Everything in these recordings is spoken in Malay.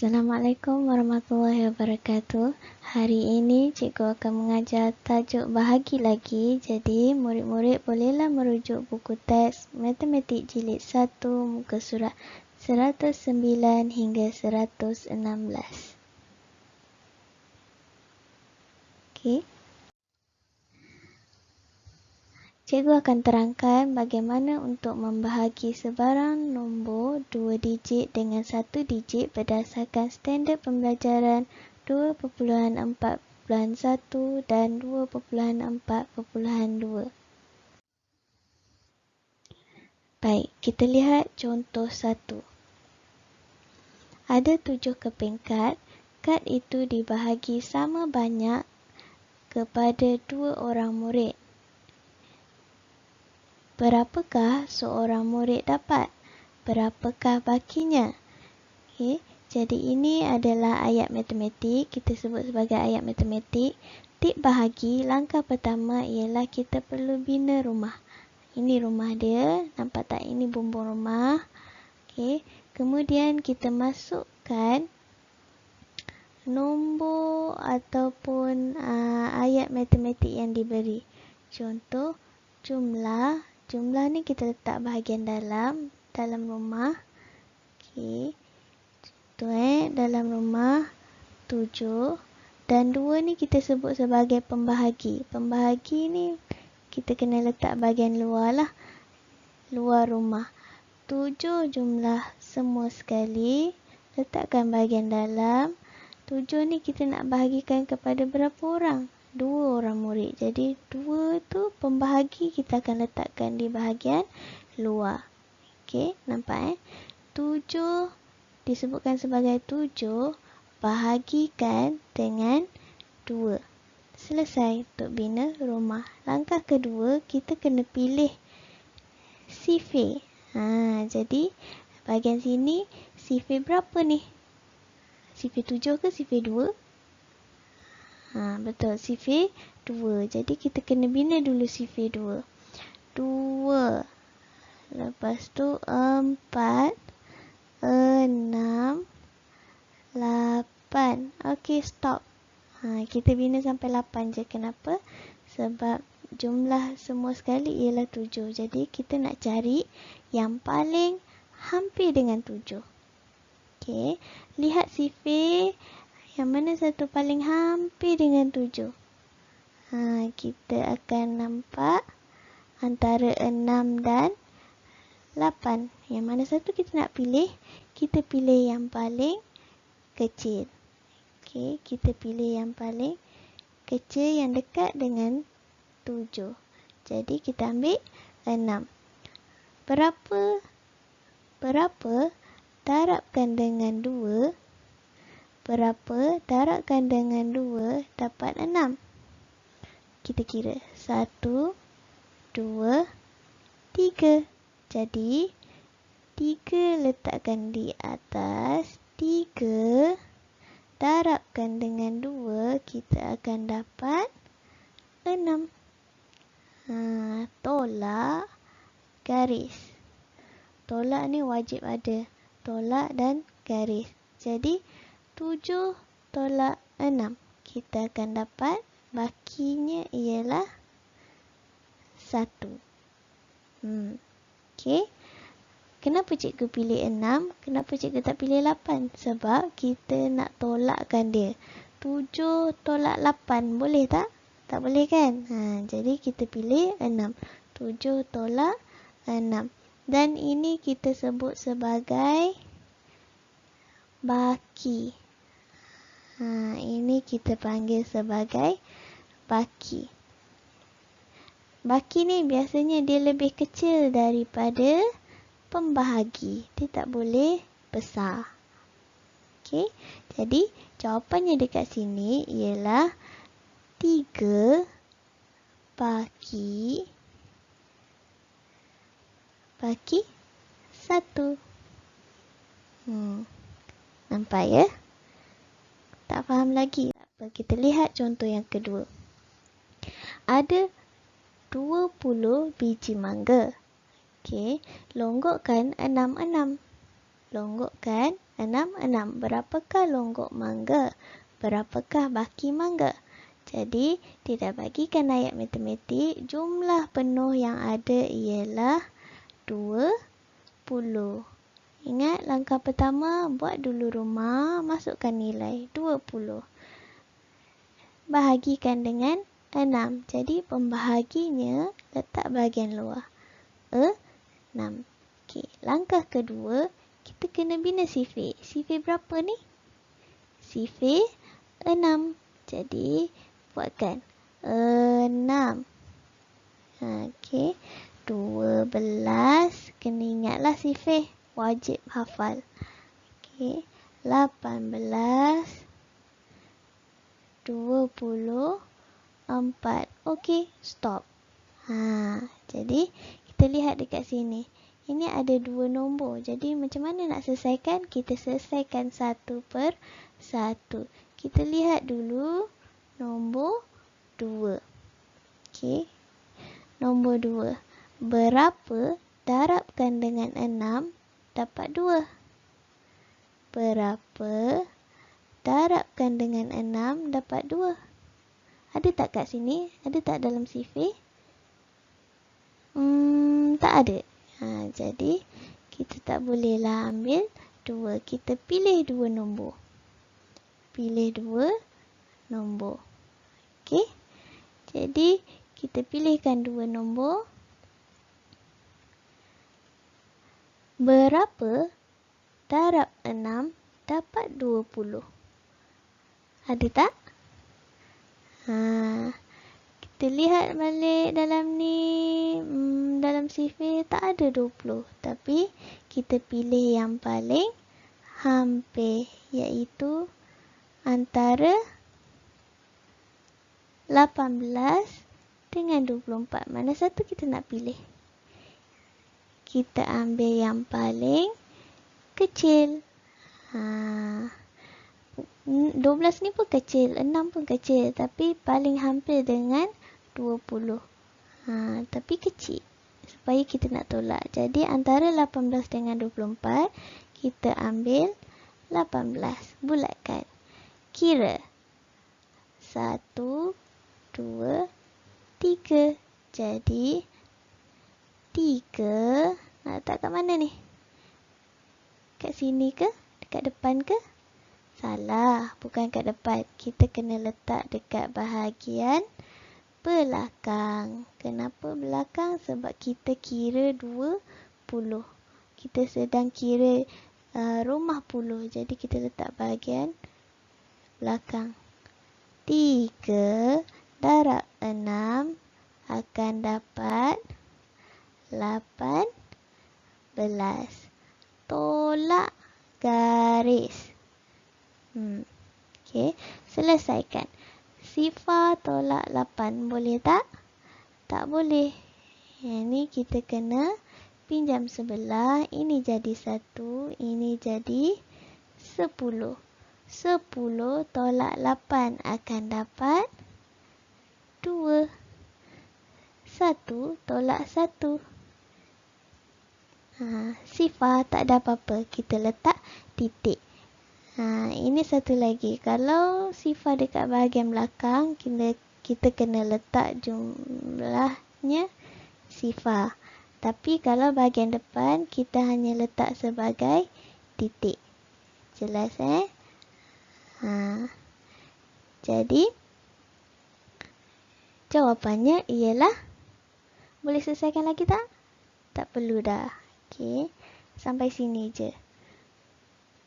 Assalamualaikum warahmatullahi wabarakatuh. Hari ini cikgu akan mengajar tajuk bahagi lagi. Jadi murid-murid bolehlah merujuk buku teks Matematik Jilid 1 muka surat 109 hingga 116. Okey. Cikgu akan terangkan bagaimana untuk membahagi sebarang nombor 2 digit dengan 1 digit berdasarkan standard pembelajaran 2.4.1 dan 2.4.2. Baik, kita lihat contoh 1. Ada 7 keping kad. Kad itu dibahagi sama banyak kepada 2 orang murid. Berapakah seorang murid dapat? Berapakah bakinya? Okey, jadi ini adalah ayat matematik. Kita sebut sebagai ayat matematik. Tip bahagi, langkah pertama ialah kita perlu bina rumah. Ini rumah dia. Nampak tak? Ini bumbung rumah. Okey, kemudian kita masukkan nombor ataupun ayat matematik yang diberi. Contoh, jumlah. Jumlah ni kita letak bahagian dalam rumah. Okey. Contoh dalam rumah 7 dan 2 ni kita sebut sebagai pembahagi. Pembahagi ni kita kena letak bahagian luar lah. Luar rumah. 7 jumlah semua sekali. Letakkan bahagian dalam. 7 ni kita nak bahagikan kepada berapa orang? 2 orang murid. Jadi 2 tu pembahagi kita akan letakkan di bahagian luar. Okey, nampak 7 disebutkan sebagai 7 bahagikan dengan 2. Selesai untuk bina rumah. Langkah kedua, kita kena pilih sifir. Jadi bahagian sini sifir berapa ni? Sifir 7 ke sifir 2? Betul, sifir 2. Jadi kita kena bina dulu sifir 2. 2. Lepas tu 4, 6, 8. Okey, stop. Kita bina sampai 8 je. Kenapa? Sebab jumlah semua sekali ialah 7. Jadi kita nak cari yang paling hampir dengan 7. Okey, lihat sifir. Yang mana satu paling hampir dengan 7? Kita akan nampak antara 6 dan 8. Yang mana satu kita nak pilih? Kita pilih yang paling kecil. Okey, kita pilih yang paling kecil yang dekat dengan 7. Jadi kita ambil 6. Berapa darabkan dengan 2? Berapa darabkan dengan 2 dapat 6? Kita kira. 1, 2, 3. Jadi, 3 letakkan di atas. 3 darabkan dengan 2, kita akan dapat 6. Tolak garis. Tolak ni wajib ada. Tolak dan garis. Jadi, 7 tolak 6. Kita akan dapat bakinya ialah 1. Okey. Kenapa cikgu pilih 6? Kenapa cikgu tak pilih 8? Sebab kita nak tolakkan dia. 7 tolak 8. Boleh tak? Tak boleh kan? Jadi kita pilih 6. 7 tolak 6. Dan ini kita sebut sebagai baki. Ini kita panggil sebagai baki. Baki ni biasanya dia lebih kecil daripada pembahagi. Dia tak boleh besar. Okey. Jadi jawapannya dekat sini ialah 3 baki 1. Nampak ya? Tak faham lagi? Tak apa, kita lihat contoh yang kedua. Ada 20 biji mangga. Okey, longgokkan 6. Longgok kan? 6, 6. Berapakah longgok mangga? Berapakah baki mangga? Jadi, tidak bagikan ayat matematik, jumlah penuh yang ada ialah 20. Ingat, langkah pertama, buat dulu rumah, masukkan nilai 20. Bahagikan dengan 6. Jadi, pembahaginya letak bahagian luar. 6. Okey, langkah kedua, kita kena bina sifir. Sifir berapa ni? Sifir 6. Jadi, buatkan 6. Okey, 12. Kena ingatlah sifir. Wajib hafal. Okey, 18. 24. Okey, stop. Jadi, kita lihat dekat sini. Ini ada 2 nombor. Jadi, macam mana nak selesaikan? Kita selesaikan satu per satu. Kita lihat dulu nombor 2. Okey. Nombor 2. Berapa darabkan dengan 6 dapat 2? Berapa darabkan dengan 6 dapat 2? Ada tak kat sini? Ada tak dalam sifir? Tak ada. Jadi, kita tak bolehlah ambil 2. Kita pilih 2 nombor. Pilih 2 nombor. Okey. Jadi, kita pilihkan 2 nombor. Berapa darab 6 dapat 20? Ada tak? Kita lihat balik dalam ni. Dalam sifir tak ada 20. Tapi kita pilih yang paling hampir, iaitu antara 18 dengan 24. Mana satu kita nak pilih? Kita ambil yang paling kecil. 12 ni pun kecil, 6 pun kecil, tapi paling hampir dengan 20. Tapi kecil, supaya kita nak tolak. Jadi antara 18 dengan 24, kita ambil 18. Bulatkan. Kira 1, 2, 3. Jadi 3. Nak letak kat mana ni? Kat sini ke? Dekat depan ke? Salah, bukan kat depan. Kita kena letak dekat bahagian belakang. Kenapa belakang? Sebab kita kira 20. Kita sedang kira rumah puluh. Jadi kita letak bahagian belakang. 3 darab 6 akan dapat 18. Tolak garis. Okey, selesaikan. Sifar tolak 8. Boleh tak? Tak boleh. Yang ni kita kena pinjam sebelah. Ini jadi 1. Ini jadi 10. 10 tolak 8 akan dapat 2. 1 tolak 1. Sifar tak ada apa-apa. Kita letak titik. Ini satu lagi. Kalau sifar dekat bahagian belakang, kita kena letak jumlahnya sifar. Tapi kalau bahagian depan, kita hanya letak sebagai titik. Jelas Jadi, jawapannya ialah, boleh selesaikan lagi tak? Tak perlu dah. Okey, sampai sini je.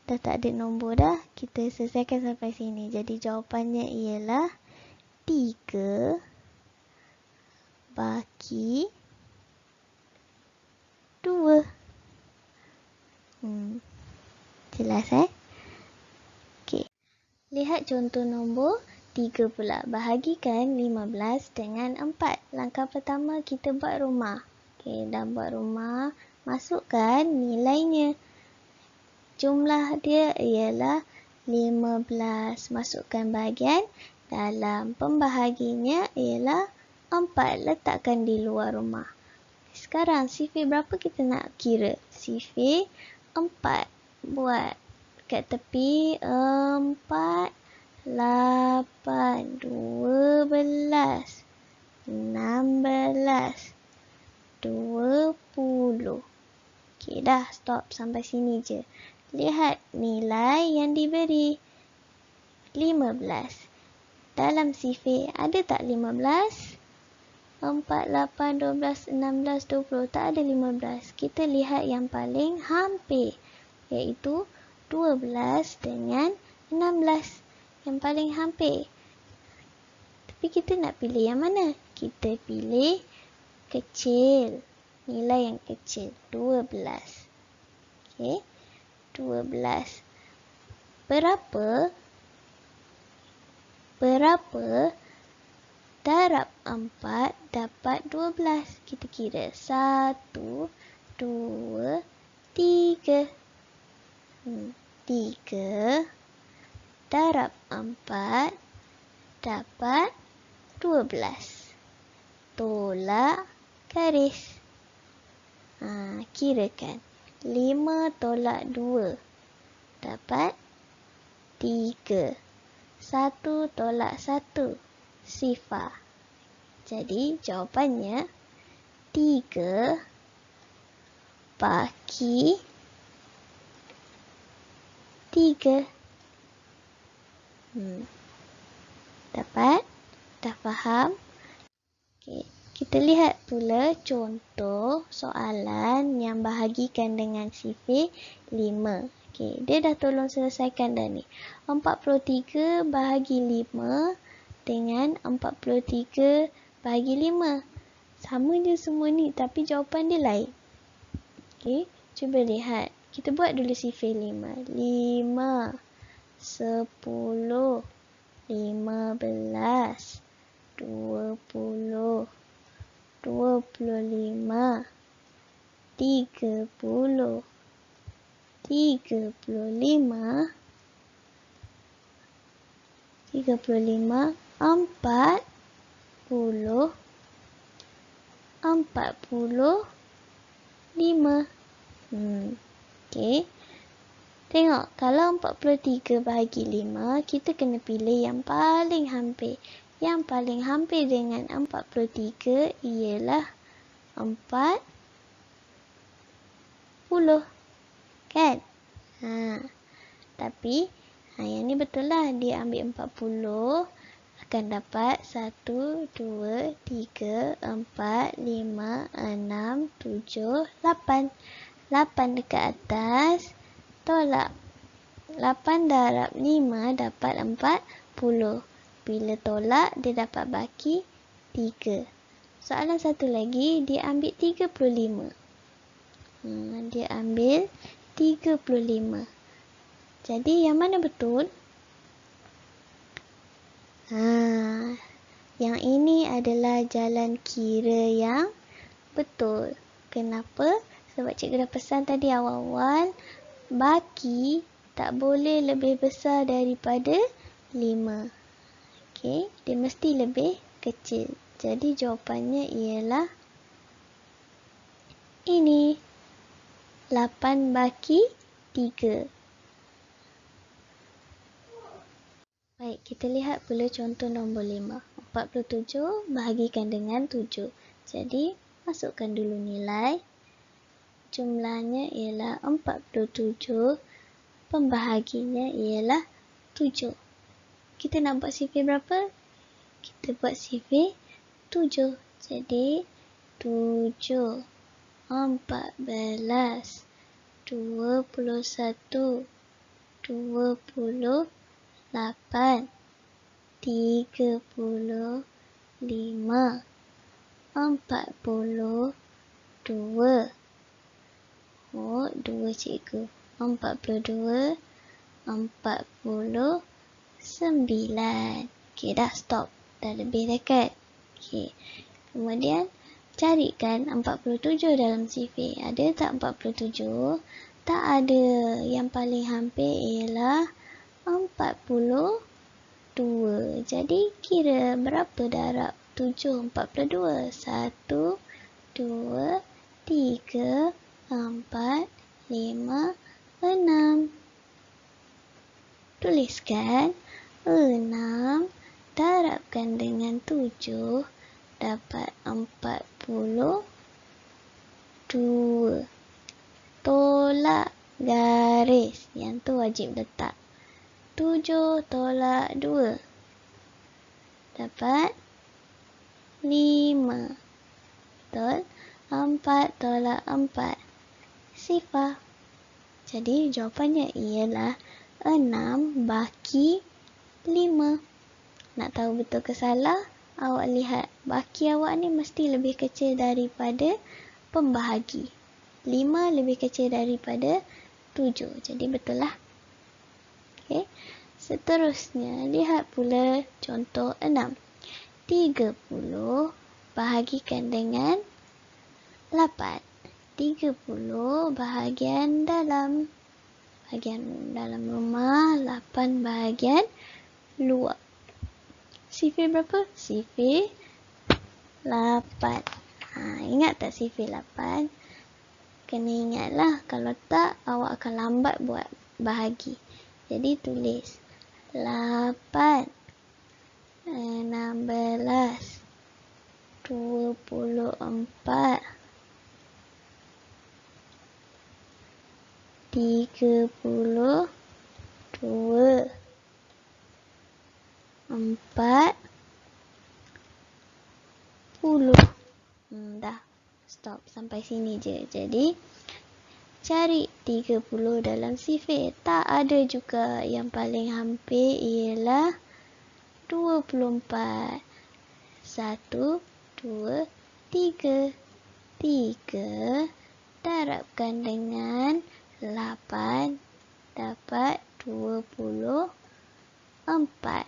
Dah tak ada nombor dah. Kita selesaikan sampai sini. Jadi jawapannya ialah 3 baki 2. Jelas Okey. Lihat contoh nombor 3 pula. Bahagikan 15 dengan 4. Langkah pertama kita buat rumah. Okey, dah buat rumah. Masukkan nilainya. Jumlah dia ialah 15. Masukkan bahagian dalam. Pembahaginya ialah 4. Letakkan di luar rumah. Sekarang sifir berapa kita nak kira? Sifir 4. buat kat tepi 4, 8, 12, 16, 20. Okey, dah stop sampai sini je. Lihat nilai yang diberi. 15. Dalam sifir ada tak 15? 4, 8, 12, 16, 20. Tak ada 15. Kita lihat yang paling hampir, iaitu 12 dengan 16. Yang paling hampir. Tapi kita nak pilih yang mana? Kita pilih kecil. Nilai yang kecil. 12. Okey. 12. Berapa darab 4 dapat 12? Kita kira. 1, 2, 3. 3 darab 4 dapat 12. Tolak garis. Kirakan. 5 tolak 2 dapat 3. 1 tolak 1 0. Jadi jawapannya 3 bagi 3. Dapat? Dah faham? Okey, kita lihat pula contoh soalan yang bahagikan dengan sifir 5. Okey, dia dah tolong selesaikan dah ni. 43 bahagi 5 dengan 43 bahagi 5. Sama je semua ni, tapi jawapan dia lain. Okey, cuba lihat. Kita buat dulu sifir 5. 5, 10, 15, 20, 25, 30, 35, 40, 45. Okey. Tengok, kalau 43 bahagi 5, kita kena pilih yang paling hampir. Yang paling hampir dengan 43 ialah 40. Kan? Tapi, yang ni betul lah. Dia ambil 40. Akan dapat 1, 2, 3, 4, 5, 6, 7, 8. 8 dekat atas. Tolak 8 darab 5 dapat 40. Bila tolak, dia dapat baki 3. Soalan satu lagi, dia ambil 35. Dia ambil 35. Jadi, yang mana betul? Yang ini adalah jalan kira yang betul. Kenapa? Sebab cikgu dah pesan tadi awal-awal, baki tak boleh lebih besar daripada 5. Okey, dia mesti lebih kecil. Jadi jawapannya ialah ini. 8 baki 3. Baik, kita lihat pula contoh nombor 5. 47 bahagikan dengan 7. Jadi, masukkan dulu nilai. Jumlahnya ialah 47. Pembahaginya ialah 7. Kita nak buat sifir berapa? Kita buat sifir 7. Jadi, 7, 14, 21, 28, 35, 42. 2 cikgu. 42, 49. Okey, dah stop. Dah lebih dekat. Okey. Kemudian, carikan 47 dalam sifir. Ada tak 47? Tak ada. Yang paling hampir ialah 42. Jadi, kira berapa darab 7 42? 1, 2, 3, 4, 5, 6. Tuliskan 6 darabkan dengan 7 dapat 42. Tolak garis. Yang tu wajib letak. 7 tolak 2. Dapat 5. Betul? 4 tolak 4. Sifar. Jadi jawapannya ialah 6 baki 5. Nak tahu betul ke salah? Awak lihat baki awak ni mesti lebih kecil daripada pembahagi. 5 lebih kecil daripada 7. Jadi betul lah. Okay. Seterusnya, lihat pula contoh 6. 30 bahagikan dengan 8. 30 bahagian dalam. Bahagian dalam rumah, 8 bahagian luar. Sifir berapa? Sifir 8. Ingat tak sifir 8? Kena ingatlah, kalau tak awak akan lambat buat bahagi. Jadi tulis 8, 16, 24, 32, 40. Dah. Stop. Sampai sini je. Jadi, cari 30 dalam sifir. Tak ada juga. Yang paling hampir ialah 24. 1, 2, 3. 3 darabkan dengan 8 dapat 24.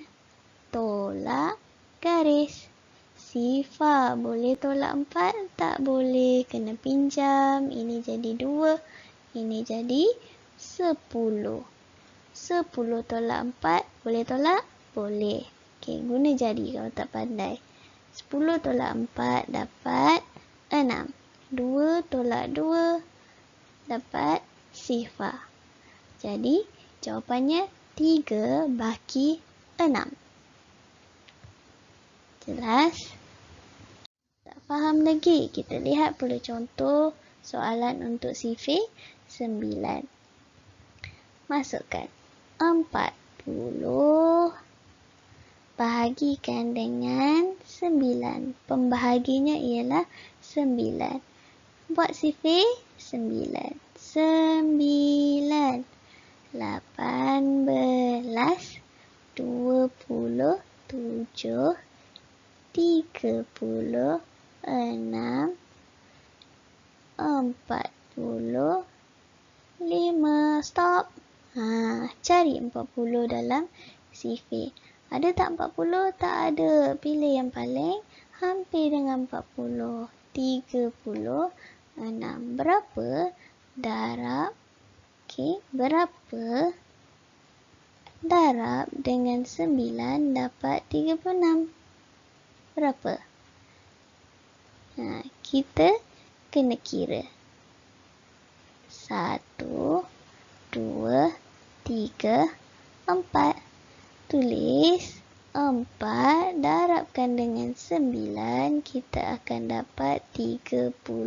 Tolak garis. Sifar boleh tolak 4? Tak boleh. Kena pinjam. Ini jadi 2. Ini jadi 10. 10 tolak 4. Boleh tolak? Boleh. Okey, guna jari kalau tak pandai. 10 tolak 4 dapat 6. 2 tolak 2 dapat sifar. Jadi, jawapannya 3 baki 6. Jelas? Tak faham lagi? Kita lihat pula contoh soalan untuk sifir 9. Masukkan 40 bahagikan dengan 9. Pembahaginya ialah 9. Buat sifir 9. 9, 18, 27, 36, 45. Stop. Cari 40 dalam sifir. Ada tak 40? Tak ada. Pilih yang paling hampir dengan 40. 36. Berapa darab? Okey, berapa darab dengan 9 dapat 36? Berapa? Kita kena kira. 1, 2, 3, 4. Tulis 4 darabkan dengan 9, kita akan dapat 36.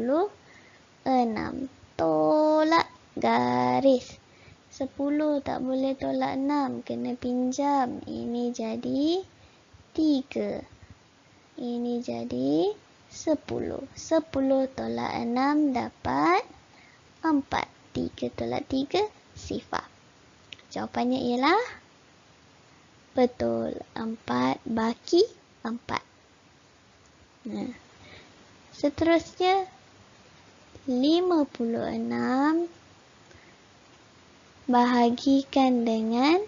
Tolak garis. 10 tak boleh tolak 6, kena pinjam. Ini jadi 3. Ini jadi 10. 10 tolak 6 dapat 4. 3 tolak 3, sifar. Jawapannya ialah betul. 4 baki 4. Seterusnya 56 bahagikan dengan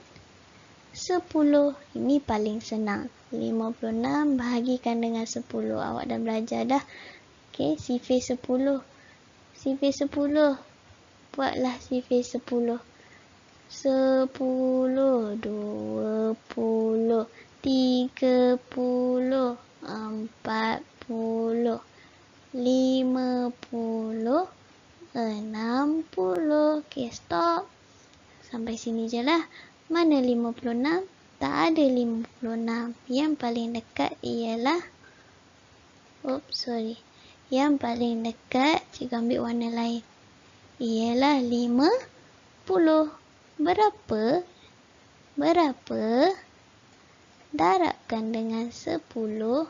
10. Ini paling senang. 56 bahagikan dengan 10. Awak dah belajar dah. Okey, sifir 10. Sifir 10. Buatlah sifir 10. 10, 20, 30, 40, 50, 60. Okey, stop. Sampai sini je lah. Mana 56? Tak ada 56. Yang paling dekat ialah, yang paling dekat, cikgu ambil warna lain, ialah 50. Berapa? Darabkan dengan 10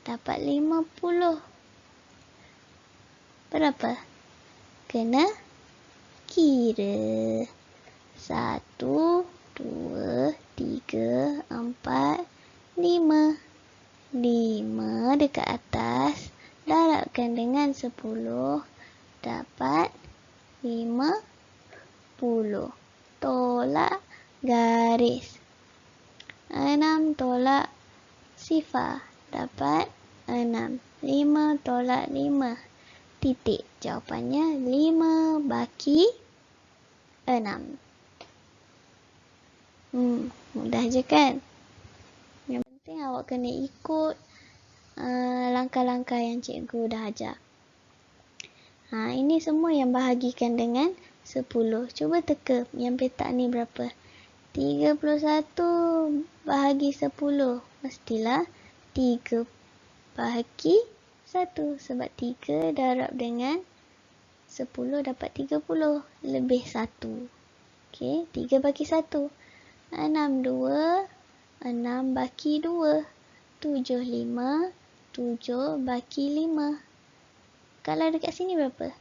dapat 50. Berapa? Kena kira. 1, 2, 3, 4, 5. 5 dekat atas. Darabkan dengan 10 dapat 50. Tolak garis. 6 tolak sifar dapat 6. 5 tolak 5 titik. Jawapannya 5/6. Mudah je kan? Yang penting awak kena ikut langkah-langkah yang cikgu dah ajar. Ini semua yang bahagikan dengan 10. Cuba teka yang petak ni berapa? 31 bahagi 10. Mestilah 3 bahagi 1. Sebab 3 darab dengan 10 dapat 30. Lebih 1. Okey, 3 bagi 1. 6 bagi 2. 7 bagi 5. Kalau dekat sini berapa?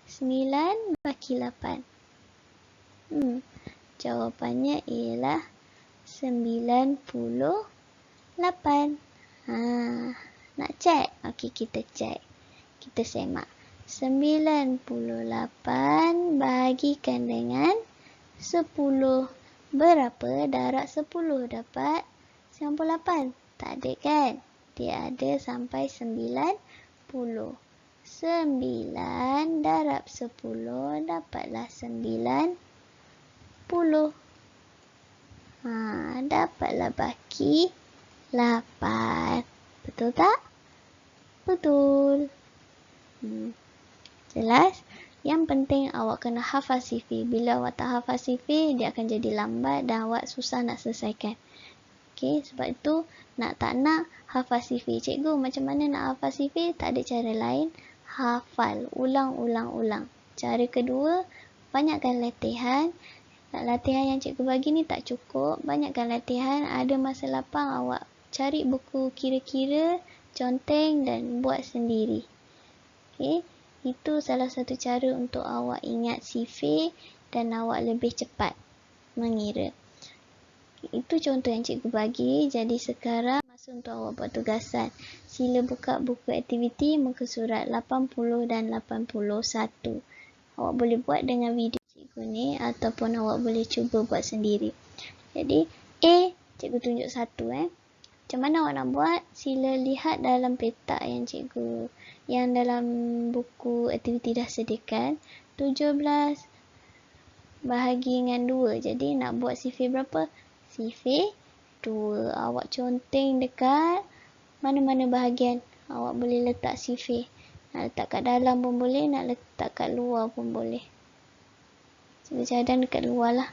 9 bagi 8. Jawapannya ialah 98. Nak cek? Okey, kita cek. Kita semak. 98 bahagikan dengan 10. Berapa darab 10 dapat 98? Tak ada kan? Dia ada sampai 90. 9 darab 10 dapatlah 90. Dapatlah baki 8. Betul tak? Betul. Jelas? Yang penting awak kena hafal sifir. Bila awak tak hafal sifir, dia akan jadi lambat dan awak susah nak selesaikan. Okey, sebab itu tak nak hafal sifir. Cikgu, macam mana nak hafal sifir? Tak ada cara lain. Hafal. Ulang. Cara kedua, banyakkan latihan. Latihan yang cikgu bagi ni tak cukup. Banyakkan latihan. Ada masa lapang, awak cari buku kira-kira, conteng dan buat sendiri. Okey. Itu salah satu cara untuk awak ingat sifir dan awak lebih cepat mengira. Itu contoh yang cikgu bagi. Jadi sekarang masa untuk awak buat tugasan. Sila buka buku aktiviti muka surat 80 dan 81. Awak boleh buat dengan video cikgu ni ataupun awak boleh cuba buat sendiri. Jadi cikgu tunjuk satu. Macam mana awak nak buat? Sila lihat dalam petak yang dalam buku aktiviti dah sediakan. 17 bahagi dengan 2. Jadi nak buat sifir berapa? Sifir 2. Awak conteng dekat mana-mana bahagian. Awak boleh letak sifir. Nak letak kat dalam pun boleh, nak letak kat luar pun boleh. Cuba cadang dekat luar lah.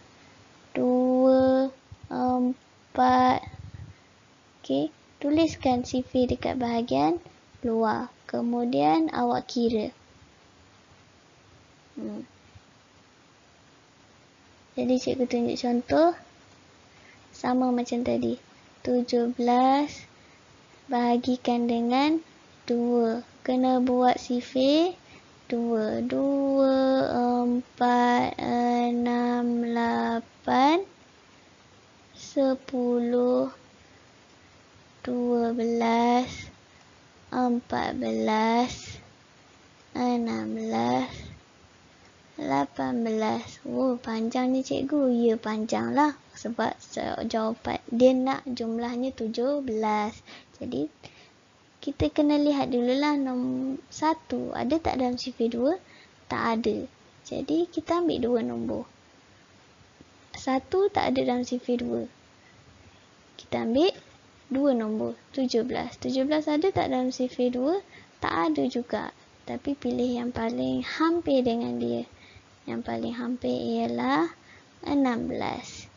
2, 4. Okey, tuliskan sifir dekat bahagian luar. Kemudian awak kira. Jadi cikgu tunjuk contoh. Sama macam tadi. 17 bahagikan dengan 2. Kena buat sifir 2. 2, 4, 6, 8, 10, 12, 14, 16, 18. Panjangnya cikgu. Ya, panjang lah. Sebab jawapan dia nak jumlahnya 17. Jadi, kita kena lihat dululah nombor 1. Ada tak dalam sifir 2? Tak ada. Jadi, kita ambil 2 nombor. 1 tak ada dalam sifir 2. Kita ambil 2 nombor. 17. 17 ada tak dalam sifir 2? Tak ada juga. Tapi pilih yang paling hampir dengan dia. Yang paling hampir ialah 16.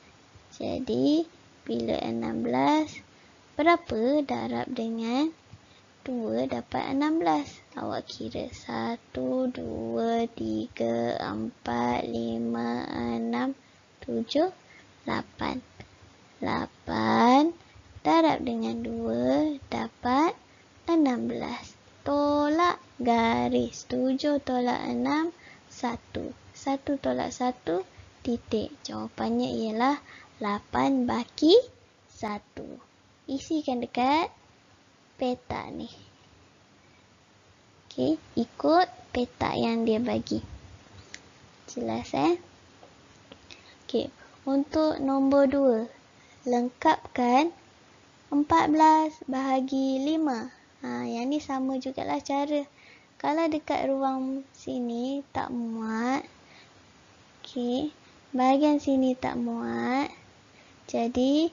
Jadi, bila 16, berapa darab dengan 2 dapat 16? Awak kira 1, 2, 3, 4, 5, 6, 7, 8. 8 darab dengan 2 dapat 16. Tolak garis. 7 tolak 6, 1. 1 tolak 1, titik. Jawapannya ialah 8 baki 1. Isikan dekat peta ni. Okey, ikut peta yang dia bagi. Jelas Okey, untuk nombor 2, lengkapkan 14 bahagi 5. Yang ni sama jugalah cara. Kalau dekat ruang sini tak muat. Okey, bahagian sini tak muat. Jadi,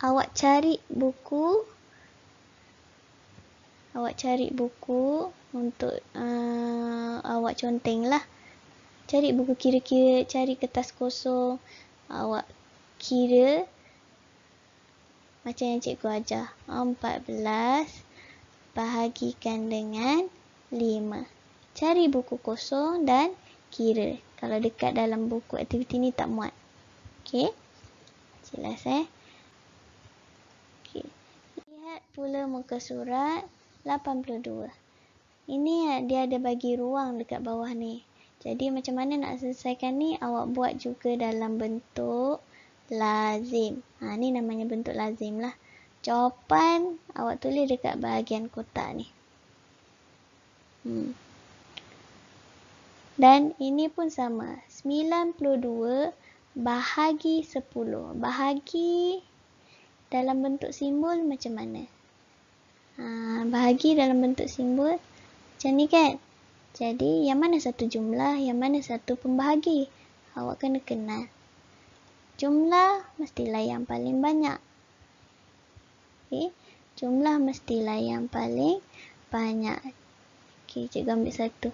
awak cari buku. Untuk awak conteng lah. Cari buku kira-kira, cari kertas kosong. Awak kira macam yang cikgu ajar. 14 bahagikan dengan 5. Cari buku kosong dan kira. Kalau dekat dalam buku aktiviti ni tak muat. Okey. Jelas Okey. Lihat pula muka surat 82. Ini dia ada bagi ruang dekat bawah ni. Jadi macam mana nak selesaikan ni? Awak buat juga dalam bentuk lazim. Ni namanya bentuk lazim lah. Jawapan awak tulis dekat bahagian kotak ni. Dan ini pun sama. 92 bahagi 10. Bahagi dalam bentuk simbol macam mana? Bahagi dalam bentuk simbol macam ni kan? Jadi, yang mana satu jumlah, yang mana satu pembahagi? Awak kena kenal. Jumlah mestilah yang paling banyak. Okay. Jumlah mestilah yang paling banyak. Okay, cikgu ambil satu.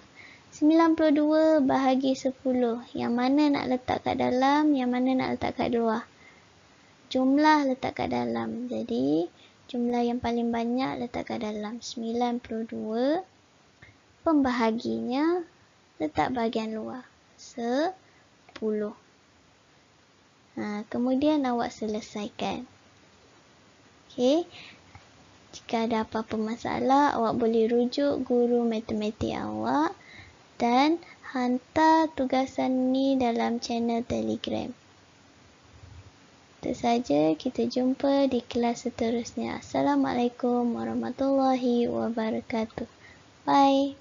92 bahagi 10. Yang mana nak letak kat dalam, yang mana nak letak kat luar? Jumlah letak kat dalam. Jadi, jumlah yang paling banyak letak kat dalam. 92. Pembahaginya letak bahagian luar. 10. Kemudian awak selesaikan. Okey. Jika ada apa-apa masalah, awak boleh rujuk guru matematik awak dan hantar tugasan ni dalam channel Telegram. Itu saja, kita jumpa di kelas seterusnya. Assalamualaikum warahmatullahi wabarakatuh. Bye.